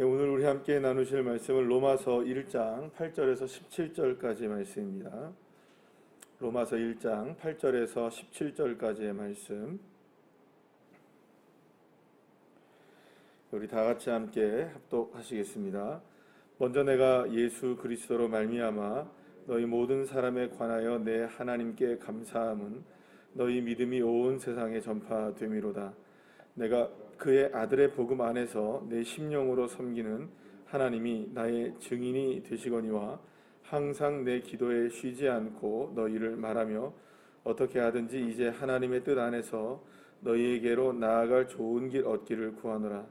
오늘 우리 함께 나누실 말씀은 로마서 1장 8절에서 17절까지의 말씀입니다. 로마서 1장 8절에서 17절까지의 말씀, 우리 다 같이 함께 합독하시겠습니다. 먼저 내가 예수 그리스도로 말미암아 너희 모든 사람에 관하여 내 하나님께 감사함은 너희 믿음이 온 세상에 전파됨이로다. 내가 그의 아들의 복음 안에서 내 심령으로 섬기는 하나님이 나의 증인이 되시거니와 항상 내 기도에 쉬지 않고 너희를 말하며 어떻게 하든지 이제 하나님의 뜻 안에서 너희에게로 나아갈 좋은 길 얻기를 구하노라.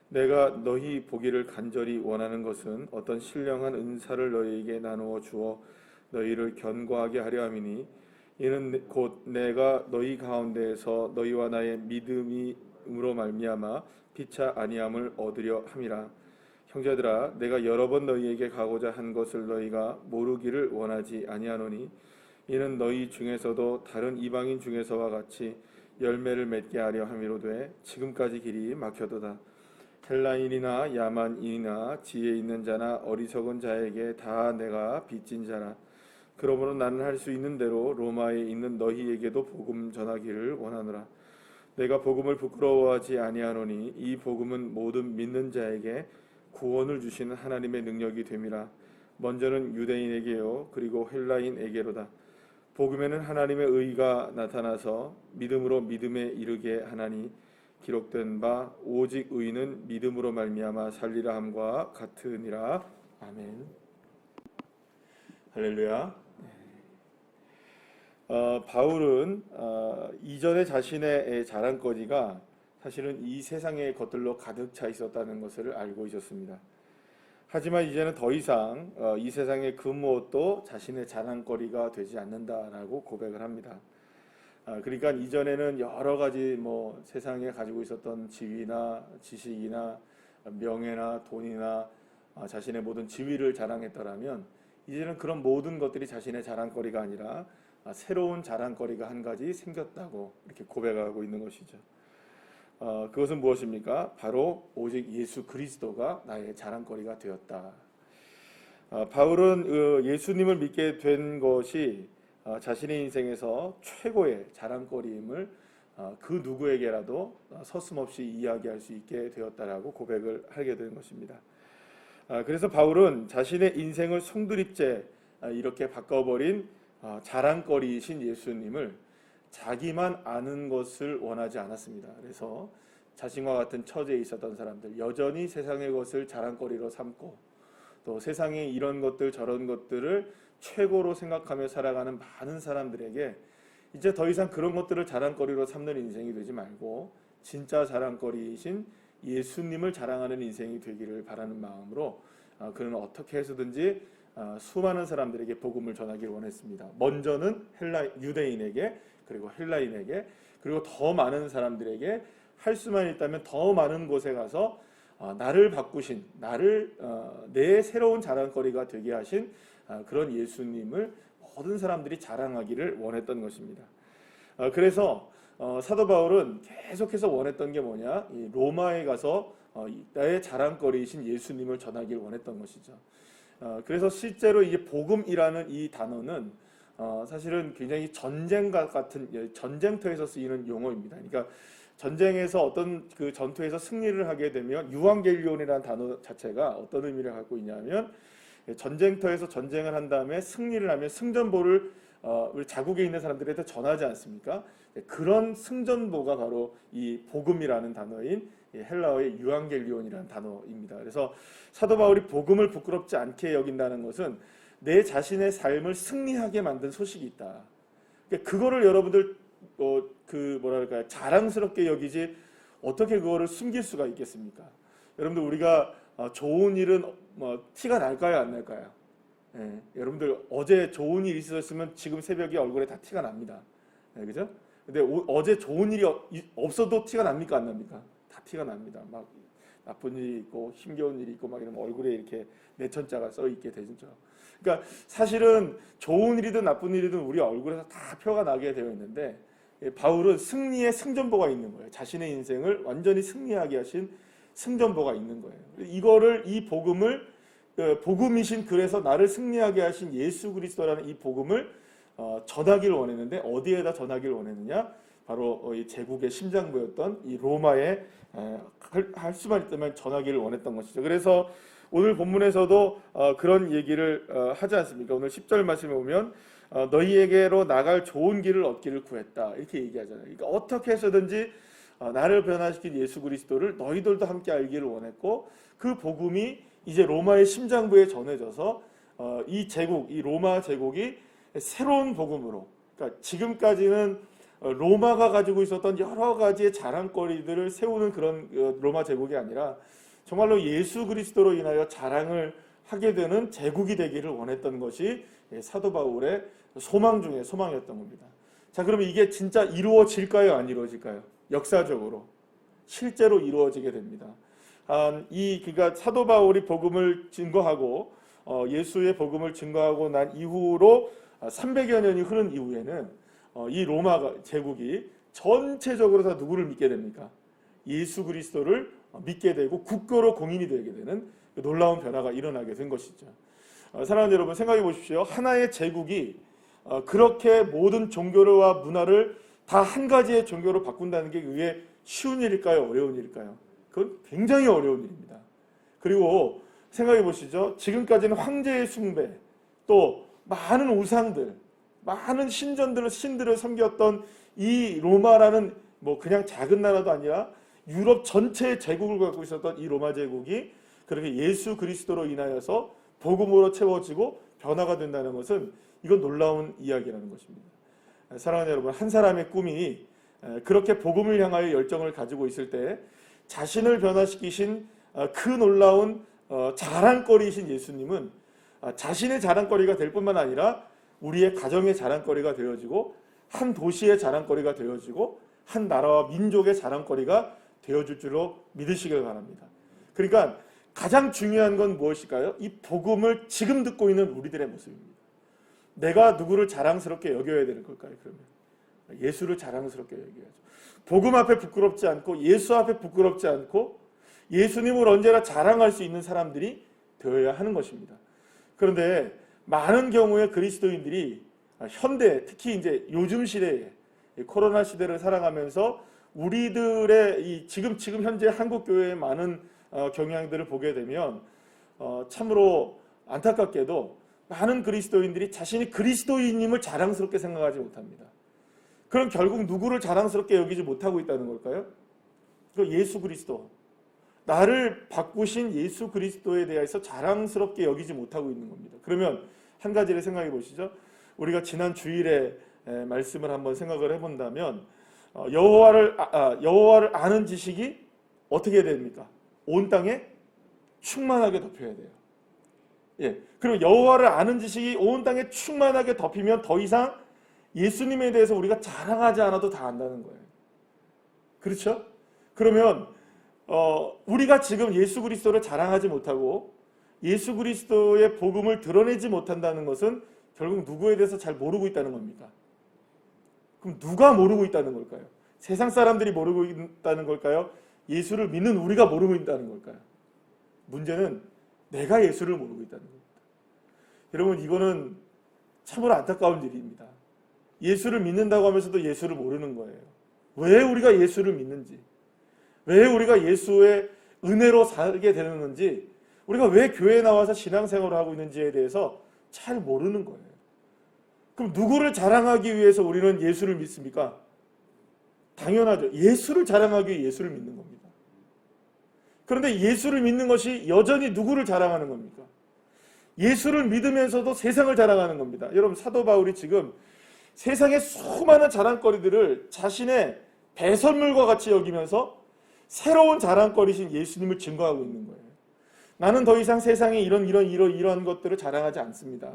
내가 너희 보기를 간절히 원하는 것은 어떤 신령한 은사를 너희에게 나누어 주어 너희를 견고하게 하려 함이니 이는 곧 내가 너희 가운데에서 너희와 나의 믿음으로 말미암아 피차 아니함을 얻으려 함이라. 형제들아, 내가 여러 번 너희에게 가고자 한 것을 너희가 모르기를 원하지 아니하노니 이는 너희 중에서도 다른 이방인 중에서와 같이 열매를 맺게 하려 함이로되 지금까지 길이 막혀도다. 헬라인이나 야만인이나 지혜 있는 자나 어리석은 자에게 다 내가 빚진 자라. 그러므로 나는 할 수 있는 대로 로마에 있는 너희에게도 복음 전하기를 원하노라. 내가 복음을 부끄러워하지 아니하노니 이 복음은 모든 믿는 자에게 구원을 주시는 하나님의 능력이 됨이라. 먼저는 유대인에게요 그리고 헬라인에게로다. 복음에는 하나님의 의가 나타나서 믿음으로 믿음에 이르게 하나니 기록된 바 오직 의는 믿음으로 말미암아 살리라 함과 같으니라. 아멘. 할렐루야. 바울은 이전에 자신의 자랑거리가 사실은 이 세상의 것들로 가득 차 있었다는 것을 알고 있었습니다. 하지만 이제는 더 이상 이 세상의 그 무엇도 자신의 자랑거리가 되지 않는다라고 고백을 합니다. 그러니까 이전에는 여러 가지 세상에 가지고 있었던 지위나 지식이나 명예나 돈이나 자신의 모든 지위를 자랑했더라면 이제는 그런 모든 것들이 자신의 자랑거리가 아니라 새로운 자랑거리가 한 가지 생겼다고 이렇게 고백하고 있는 것이죠. 그것은 무엇입니까? 바로 오직 예수 그리스도가 나의 자랑거리가 되었다. 바울은 예수님을 믿게 된 것이 자신의 인생에서 최고의 자랑거리임을 그 누구에게라도 서슴없이 이야기할 수 있게 되었다라고 고백을 하게 된 것입니다. 그래서 바울은 자신의 인생을 송두리째 이렇게 바꿔버린 자랑거리이신 예수님을 자기만 아는 것을 원하지 않았습니다. 그래서 자신과 같은 처지에 있었던 사람들, 여전히 세상의 것을 자랑거리로 삼고 또 세상에 이런 것들 저런 것들을 최고로 생각하며 살아가는 많은 사람들에게 이제 더 이상 그런 것들을 자랑거리로 삼는 인생이 되지 말고 진짜 자랑거리이신 예수님을 자랑하는 인생이 되기를 바라는 마음으로 그는 어떻게 해서든지 수많은 사람들에게 복음을 전하기를 원했습니다. 먼저는 유대인에게, 그리고 헬라인에게, 그리고 더 많은 사람들에게 할 수만 있다면 더 많은 곳에 가서 나를 바꾸신, 나를 내 새로운 자랑거리가 되게 하신 그런 예수님을 모든 사람들이 자랑하기를 원했던 것입니다. 그래서 사도 바울은 계속해서 원했던 게 뭐냐? 이 로마에 가서 나의 자랑거리이신 예수님을 전하기를 원했던 것이죠. 그래서 실제로 이게 복음이라는 이 단어는 사실은 굉장히 전쟁과 같은 전쟁터에서 쓰이는 용어입니다. 그러니까 전쟁에서 어떤 그 전투에서 승리를 하게 되면 유앙겔리온이라는 단어 자체가 어떤 의미를 갖고 있냐면 전쟁터에서 전쟁을 한 다음에 승리를 하면 승전보를 우리 자국에 있는 사람들한테 전하지 않습니까? 그런 승전보가 바로 이 복음이라는 단어인 헬라어의 유앙겔리온이라는 단어입니다. 그래서 사도 바울이 복음을 부끄럽지 않게 여긴다는 것은 내 자신의 삶을 승리하게 만든 소식이 있다. 그러니까 그거를 여러분들 자랑스럽게 여기지 어떻게 그거를 숨길 수가 있겠습니까? 여러분들 우리가 좋은 일은 티가 날까요, 안 날까요? 예, 여러분들 어제 좋은 일이 있었으면 지금 새벽에 얼굴에 다 티가 납니다. 예, 그죠? 근데 어제 좋은 일이 없어도 티가 납니까, 안 납니까? 다 티가 납니다. 막 나쁜 일이 있고 힘겨운 일이 있고 막 이러면 얼굴에 이렇게 내천자가 써 있게 되죠. 그러니까 사실은 좋은 일이든 나쁜 일이든 우리 얼굴에서 다 표가 나게 되어 있는데 바울은 승리의 승전보가 있는 거예요. 자신의 인생을 완전히 승리하게 하신 승전보가 있는 거예요. 이 복음을 복음이신 그래서 나를 승리하게 하신 예수 그리스도라는 이 복음을 전하기를 원했는데 어디에다 전하기를 원했느냐? 바로 이 제국의 심장부였던 이 로마에 할 수만 있다면 전하기를 원했던 것이죠. 그래서 오늘 본문에서도 그런 얘기를 하지 않습니까? 오늘 10절 말씀에 보면 너희에게로 나갈 좋은 길을 얻기를 구했다 이렇게 얘기하잖아요. 그러니까 어떻게 해서든지 나를 변화시킨 예수 그리스도를 너희들도 함께 알기를 원했고 그 복음이 이제 로마의 심장부에 전해져서 이 제국, 이 로마 제국이 새로운 복음으로, 그러니까 지금까지는 로마가 가지고 있었던 여러 가지의 자랑거리들을 세우는 그런 로마 제국이 아니라 정말로 예수 그리스도로 인하여 자랑을 하게 되는 제국이 되기를 원했던 것이 사도 바울의 소망 중에 소망이었던 겁니다. 자, 그러면 이게 진짜 이루어질까요? 안 이루어질까요? 역사적으로 실제로 이루어지게 됩니다. 그러니까 사도 바울이 복음을 증거하고 예수의 복음을 증거하고 난 이후로 300여 년이 흐른 이후에는 이 로마 제국이 전체적으로 다 누구를 믿게 됩니까? 예수 그리스도를 믿게 되고 국교로 공인이 되게 되는 놀라운 변화가 일어나게 된 것이죠. 사랑하는 여러분, 생각해 보십시오. 하나의 제국이 그렇게 모든 종교와 문화를 다 한 가지의 종교로 바꾼다는 게 그게 쉬운 일일까요? 어려운 일일까요? 그건 굉장히 어려운 일입니다. 그리고 생각해 보시죠. 지금까지는 황제의 숭배, 또 많은 우상들, 많은 신들을 섬겼던 이 로마라는 뭐 그냥 작은 나라도 아니라 유럽 전체의 제국을 갖고 있었던 이 로마 제국이 그렇게 예수 그리스도로 인하여서 복음으로 채워지고 변화가 된다는 것은 이건 놀라운 이야기라는 것입니다. 사랑하는 여러분, 한 사람의 꿈이 그렇게 복음을 향하여 열정을 가지고 있을 때 자신을 변화시키신 그 놀라운 자랑거리이신 예수님은 자신의 자랑거리가 될 뿐만 아니라 우리의 가정의 자랑거리가 되어지고 한 도시의 자랑거리가 되어지고 한 나라와 민족의 자랑거리가 되어줄 줄로 믿으시길 바랍니다. 그러니까 가장 중요한 건 무엇일까요? 이 복음을 지금 듣고 있는 우리들의 모습입니다. 내가 누구를 자랑스럽게 여겨야 되는 걸까요? 그러면 예수를 자랑스럽게 여겨야죠. 복음 앞에 부끄럽지 않고 예수 앞에 부끄럽지 않고 예수님을 언제나 자랑할 수 있는 사람들이 되어야 하는 것입니다. 그런데 많은 경우에 그리스도인들이 현대, 특히 이제 요즘 시대에 코로나 시대를 살아가면서 우리들의 이 지금 현재 한국 교회의 많은 경향들을 보게 되면 참으로 안타깝게도 많은 그리스도인들이 자신이 그리스도인임을 자랑스럽게 생각하지 못합니다. 그럼 결국 누구를 자랑스럽게 여기지 못하고 있다는 걸까요? 예수 그리스도, 나를 바꾸신 예수 그리스도에 대해서 자랑스럽게 여기지 못하고 있는 겁니다. 그러면 한 가지를 생각해 보시죠. 우리가 지난 주일에 말씀을 한번 생각을 해본다면 여호와를 아는 지식이 어떻게 됩니까? 온 땅에 충만하게 덮여야 돼요. 예, 그리고 여호와를 아는 지식이 온 땅에 충만하게 덮이면 더 이상 예수님에 대해서 우리가 자랑하지 않아도 다 안다는 거예요. 그렇죠? 그러면 우리가 지금 예수 그리스도를 자랑하지 못하고 예수 그리스도의 복음을 드러내지 못한다는 것은 결국 누구에 대해서 잘 모르고 있다는 겁니까? 그럼 누가 모르고 있다는 걸까요? 세상 사람들이 모르고 있다는 걸까요? 예수를 믿는 우리가 모르고 있다는 걸까요? 문제는 내가 예수를 모르고 있다는 겁니다. 여러분, 이거는 참으로 안타까운 일입니다. 예수를 믿는다고 하면서도 예수를 모르는 거예요. 왜 우리가 예수를 믿는지, 왜 우리가 예수의 은혜로 살게 되는 건지, 우리가 왜 교회에 나와서 신앙생활을 하고 있는지에 대해서 잘 모르는 거예요. 그럼 누구를 자랑하기 위해서 우리는 예수를 믿습니까? 당연하죠. 예수를 자랑하기 위해 예수를 믿는 겁니다. 그런데 예수를 믿는 것이 여전히 누구를 자랑하는 겁니까? 예수를 믿으면서도 세상을 자랑하는 겁니다. 여러분, 사도 바울이 지금 세상의 수많은 자랑거리들을 자신의 배설물과 같이 여기면서 새로운 자랑거리신 예수님을 증거하고 있는 거예요. 나는 더 이상 세상에 이런 것들을 자랑하지 않습니다.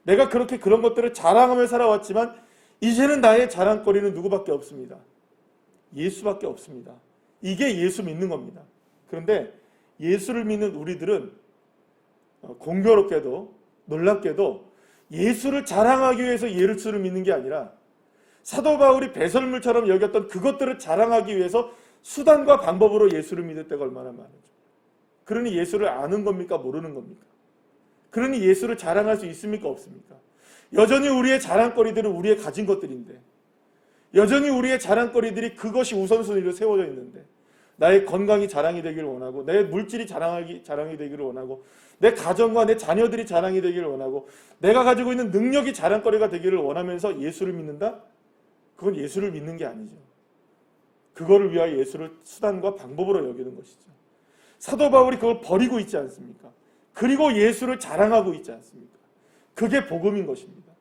내가 그렇게 그런 것들을 자랑하며 살아왔지만 이제는 나의 자랑거리는 누구밖에 없습니다. 예수밖에 없습니다. 이게 예수 믿는 겁니다. 그런데 예수를 믿는 우리들은 공교롭게도 놀랍게도 예수를 자랑하기 위해서 예수를 믿는 게 아니라 사도 바울이 배설물처럼 여겼던 그것들을 자랑하기 위해서 수단과 방법으로 예수를 믿을 때가 얼마나 많은지. 그러니 예수를 아는 겁니까? 모르는 겁니까? 그러니 예수를 자랑할 수 있습니까? 없습니까? 여전히 우리의 자랑거리들은 우리의 가진 것들인데, 여전히 우리의 자랑거리들이 그것이 우선순위로 세워져 있는데, 나의 건강이 자랑이 되기를 원하고, 내 물질이 자랑이 되기를 원하고, 내 가정과 내 자녀들이 자랑이 되기를 원하고, 내가 가지고 있는 능력이 자랑거리가 되기를 원하면서 예수를 믿는다? 그건 예수를 믿는 게 아니죠. 그거를 위하여 예수를 수단과 방법으로 여기는 것이죠. 사도 바울이 그걸 버리고 있지 않습니까? 그리고 예수를 자랑하고 있지 않습니까? 그게 복음인 것입니다.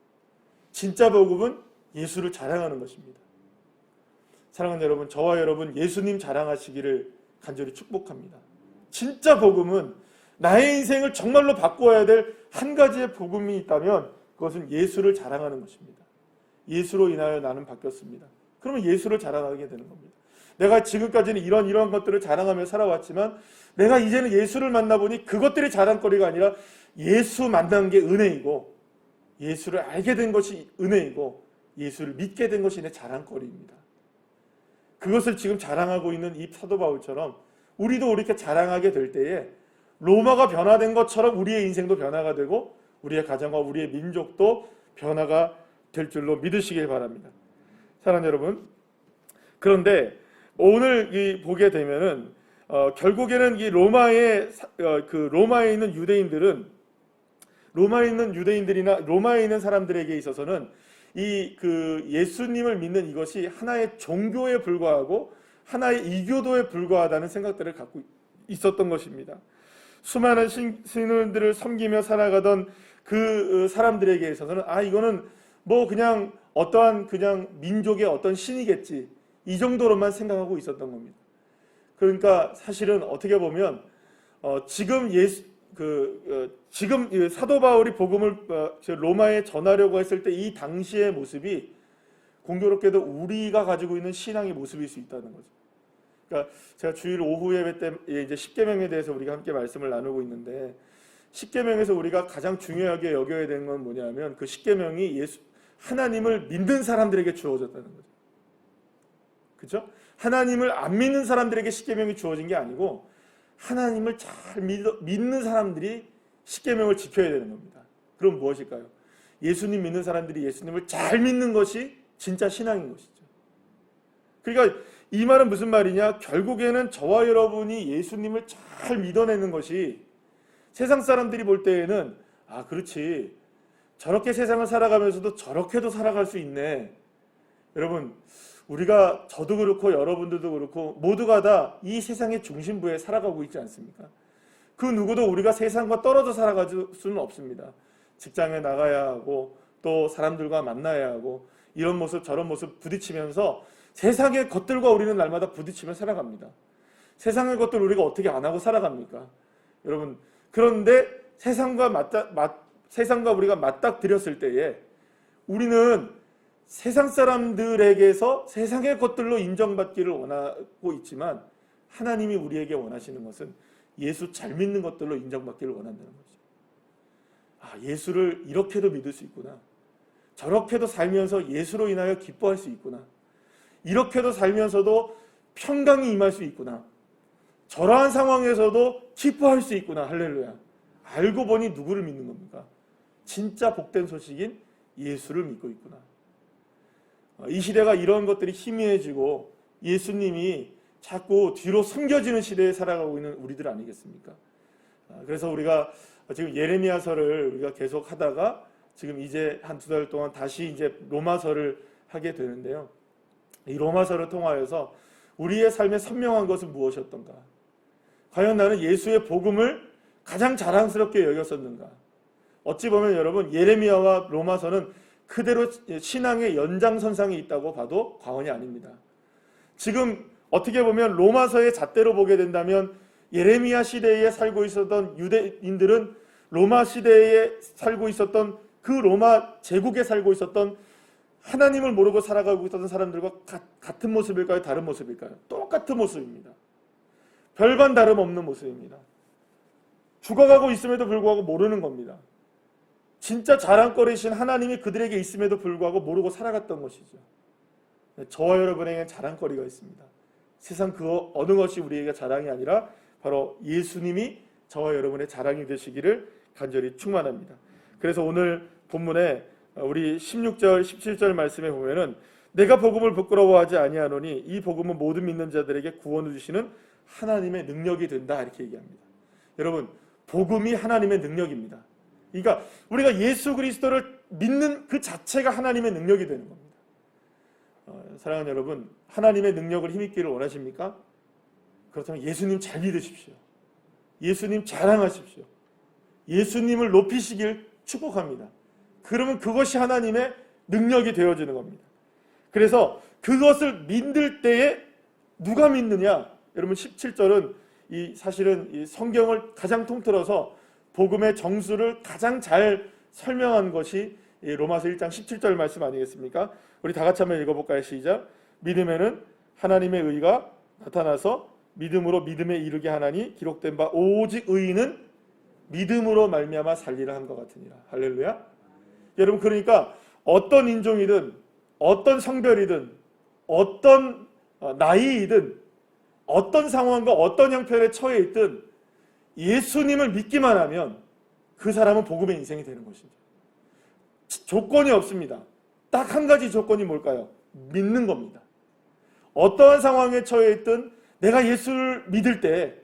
진짜 복음은 예수를 자랑하는 것입니다. 사랑하는 여러분, 저와 여러분 예수님 자랑하시기를 간절히 축복합니다. 진짜 복음은 나의 인생을 정말로 바꾸어야 될 한 가지의 복음이 있다면 그것은 예수를 자랑하는 것입니다. 예수로 인하여 나는 바뀌었습니다. 그러면 예수를 자랑하게 되는 겁니다. 내가 지금까지는 이런 것들을 자랑하며 살아왔지만 내가 이제는 예수를 만나보니 그것들이 자랑거리가 아니라 예수 만난 게 은혜이고, 예수를 알게 된 것이 은혜이고, 예수를 믿게 된 것이 내 자랑거리입니다. 그것을 지금 자랑하고 있는 이 사도 바울처럼 우리도 이렇게 자랑하게 될 때에 로마가 변화된 것처럼 우리의 인생도 변화가 되고 우리의 가정과 우리의 민족도 변화가 될 줄로 믿으시길 바랍니다. 사랑하는 여러분, 그런데 오늘 보게 되면은 결국에는 이 로마에 있는 유대인들이나 로마에 있는 사람들에게 있어서는 이 예수님을 믿는 이것이 하나의 종교에 불과하고 하나의 이교도에 불과하다는 생각들을 갖고 있었던 것입니다. 수많은 신들을 섬기며 살아가던 그 사람들에게 있어서는 이거는 뭐 그냥 어떠한 그냥 민족의 어떤 신이겠지, 이 정도로만 생각하고 있었던 겁니다. 그러니까 사실은 어떻게 보면 지금 사도 바울이 복음을 로마에 전하려고 했을 때 이 당시의 모습이 공교롭게도 우리가 가지고 있는 신앙의 모습일 수 있다는 거죠. 그러니까 제가 주일 오후 예배 때 이제 십계명에 대해서 우리가 함께 말씀을 나누고 있는데, 십계명에서 우리가 가장 중요하게 여겨야 되는 건 뭐냐면 그 십계명이 하나님을 믿는 사람들에게 주어졌다는 거죠. 그렇죠? 하나님을 안 믿는 사람들에게 십계명이 주어진 게 아니고 하나님을 잘 믿는 사람들이 십계명을 지켜야 되는 겁니다. 그럼 무엇일까요? 예수님 믿는 사람들이 예수님을 잘 믿는 것이 진짜 신앙인 것이죠. 그러니까 이 말은 무슨 말이냐? 결국에는 저와 여러분이 예수님을 잘 믿어내는 것이 세상 사람들이 볼 때에는 그렇지, 저렇게 세상을 살아가면서도 저렇게도 살아갈 수 있네. 여러분, 우리가 저도 그렇고 여러분들도 그렇고 모두가 다 이 세상의 중심부에 살아가고 있지 않습니까? 그 누구도 우리가 세상과 떨어져 살아갈 수는 없습니다. 직장에 나가야 하고 또 사람들과 만나야 하고 이런 모습 저런 모습 부딪히면서 세상의 것들과 우리는 날마다 부딪히며 살아갑니다. 세상의 것들 우리가 어떻게 안 하고 살아갑니까? 여러분, 그런데 세상과 우리가 맞닥뜨렸을 때에 우리는 세상 사람들에게서 세상의 것들로 인정받기를 원하고 있지만 하나님이 우리에게 원하시는 것은 예수 잘 믿는 것들로 인정받기를 원한다는 거죠. 예수를 이렇게도 믿을 수 있구나. 저렇게도 살면서 예수로 인하여 기뻐할 수 있구나. 이렇게도 살면서도 평강이 임할 수 있구나. 저러한 상황에서도 기뻐할 수 있구나. 할렐루야. 알고 보니 누구를 믿는 겁니까? 진짜 복된 소식인 예수를 믿고 있구나. 이 시대가 이런 것들이 희미해지고 예수님이 자꾸 뒤로 숨겨지는 시대에 살아가고 있는 우리들 아니겠습니까? 그래서 우리가 지금 예레미야서를 우리가 계속 하다가 지금 이제 한 2달 동안 다시 이제 로마서를 하게 되는데요. 이 로마서를 통하여서 우리의 삶에 선명한 것은 무엇이었던가? 과연 나는 예수의 복음을 가장 자랑스럽게 여겼었는가? 어찌 보면 여러분, 예레미야와 로마서는 그대로 신앙의 연장선상에 있다고 봐도 과언이 아닙니다. 지금 어떻게 보면 로마서의 잣대로 보게 된다면 예레미야 시대에 살고 있었던 유대인들은 로마 시대에 살고 있었던 그 로마 제국에 살고 있었던 하나님을 모르고 살아가고 있었던 사람들과 같은 모습일까요? 다른 모습일까요? 똑같은 모습입니다. 별반 다름없는 모습입니다. 죽어가고 있음에도 불구하고 모르는 겁니다. 진짜 자랑거리신 하나님이 그들에게 있음에도 불구하고 모르고 살아갔던 것이죠. 저와 여러분에게는 자랑거리가 있습니다. 세상 그 어느 것이 우리에게 자랑이 아니라 바로 예수님이 저와 여러분의 자랑이 되시기를 간절히 축원합니다. 그래서 오늘 본문에 우리 16절 17절 말씀에 보면은 내가 복음을 부끄러워하지 아니하노니 이 복음은 모든 믿는 자들에게 구원을 주시는 하나님의 능력이 된다 이렇게 얘기합니다. 여러분, 복음이 하나님의 능력입니다. 그러니까 우리가 예수 그리스도를 믿는 그 자체가 하나님의 능력이 되는 겁니다. 사랑하는 여러분, 하나님의 능력을 힘입기를 원하십니까? 그렇다면 예수님 잘 믿으십시오. 예수님 자랑하십시오. 예수님을 높이시길 축복합니다. 그러면 그것이 하나님의 능력이 되어지는 겁니다. 그래서 그것을 믿을 때에 누가 믿느냐? 여러분 17절은 사실은 이 성경을 가장 통틀어서 복음의 정수를 가장 잘 설명한 것이 로마서 1장 17절 말씀 아니겠습니까? 우리 다 같이 한번 읽어볼까요? 시작. 믿음에는 하나님의 의가 나타나서 믿음으로 믿음에 이르게 하나니 기록된 바 오직 의인은 믿음으로 말미암아 살리라 한 것 같으니라. 할렐루야. 여러분, 그러니까 어떤 인종이든 어떤 성별이든 어떤 나이이든 어떤 상황과 어떤 형편에 처해 있든 예수님을 믿기만 하면 그 사람은 복음의 인생이 되는 것이죠. 조건이 없습니다. 딱 한 가지 조건이 뭘까요? 믿는 겁니다. 어떠한 상황에 처해 있든 내가 예수를 믿을 때,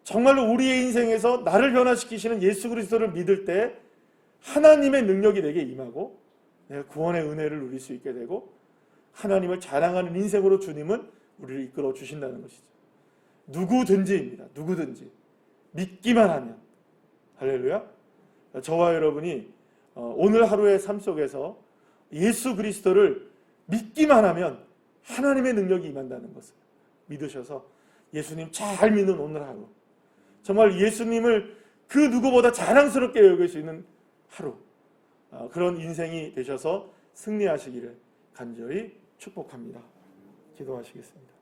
정말로 우리의 인생에서 나를 변화시키시는 예수 그리스도를 믿을 때 하나님의 능력이 내게 임하고 내가 구원의 은혜를 누릴 수 있게 되고 하나님을 자랑하는 인생으로 주님은 우리를 이끌어 주신다는 것이죠. 누구든지입니다. 누구든지 믿기만 하면. 할렐루야. 저와 여러분이 오늘 하루의 삶 속에서 예수 그리스도를 믿기만 하면 하나님의 능력이 임한다는 것을 믿으셔서 예수님 잘 믿는 오늘 하루, 정말 예수님을 그 누구보다 자랑스럽게 여길 수 있는 하루, 그런 인생이 되셔서 승리하시기를 간절히 축복합니다. 기도하시겠습니다.